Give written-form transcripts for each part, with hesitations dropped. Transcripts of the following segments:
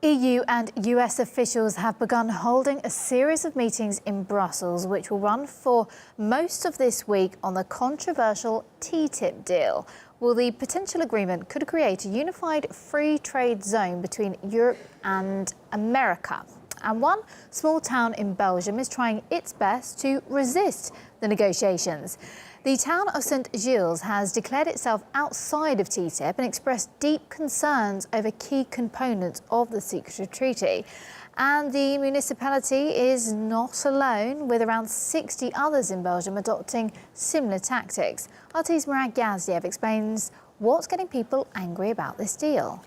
EU and US officials have begun holding a series of meetings in Brussels, which will run for most of this week on the controversial TTIP deal. Well, the potential agreement could create a unified free trade zone between Europe and America. And one small town in Belgium is trying its best to resist the negotiations. The town of St. Gilles has declared itself outside of TTIP and expressed deep concerns over key components of the Secrecy treaty. And the municipality is not alone, with around 60 others in Belgium adopting similar tactics. RT's Murad Gaziev explains what's getting people angry about this deal.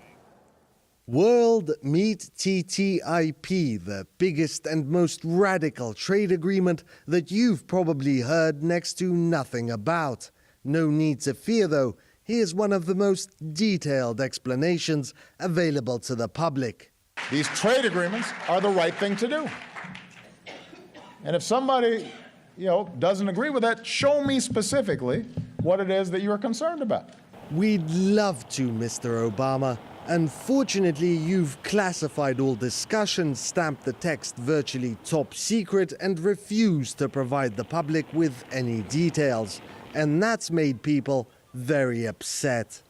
World Meet TTIP, the biggest and most radical trade agreement that you've probably heard next to nothing about. No need to fear, though. Here's one of the most detailed explanations available to the public. These trade agreements are the right thing to do. And if somebody, doesn't agree with that, show me specifically what it is that you're concerned about. We'd love to, Mr. Obama. Unfortunately, you've classified all discussions, stamped the text virtually top secret, and refused to provide the public with any details. And that's made people very upset.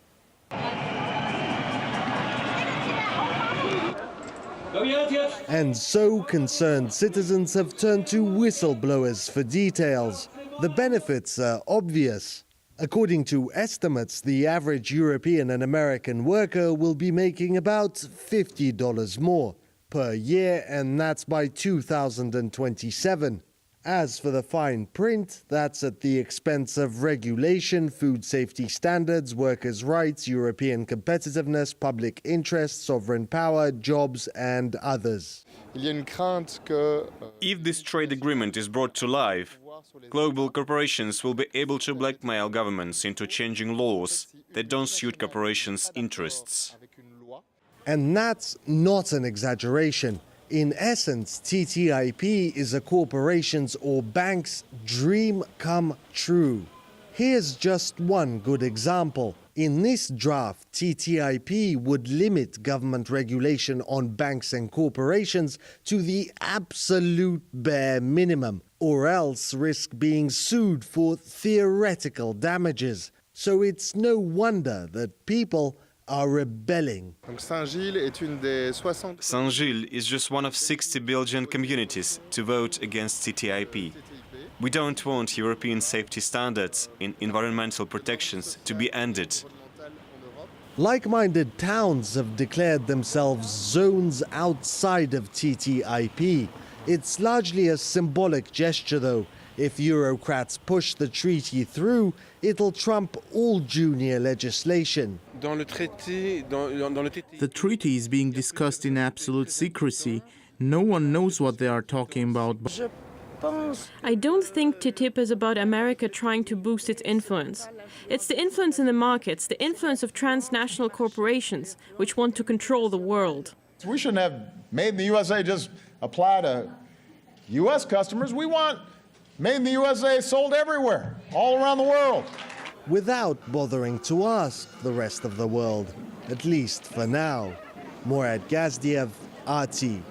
And so concerned citizens have turned to whistleblowers for details. The benefits are obvious. According to estimates, the average European and American worker will be making about $50 more per year, and that's by 2027. As for the fine print, that's at the expense of regulation, food safety standards, workers' rights, European competitiveness, public interest, sovereign power, jobs, and others. If this trade agreement is brought to life, global corporations will be able to blackmail governments into changing laws that don't suit corporations' interests. And that's not an exaggeration. In essence, TTIP is a corporation's or bank's dream come true. Here's just one good example. In this draft, TTIP would limit government regulation on banks and corporations to the absolute bare minimum, or else risk being sued for theoretical damages. So it's no wonder that people are rebelling. Saint-Gilles is just one of 60 Belgian communities to vote against TTIP. We don't want European safety standards in environmental protections to be ended. Like-minded towns have declared themselves zones outside of TTIP. It's largely a symbolic gesture, though. If Eurocrats push the treaty through, it'll trump all junior legislation. The treaty is being discussed in absolute secrecy. No one knows what they are talking about. I don't think TTIP is about America trying to boost its influence. It's the influence in the markets, the influence of transnational corporations, which want to control the world. We shouldn't have made in the USA just apply to U.S. customers. We want made in the USA sold everywhere, all around the world. Without bothering to ask the rest of the world, at least for now. Murad Gaziev, RT.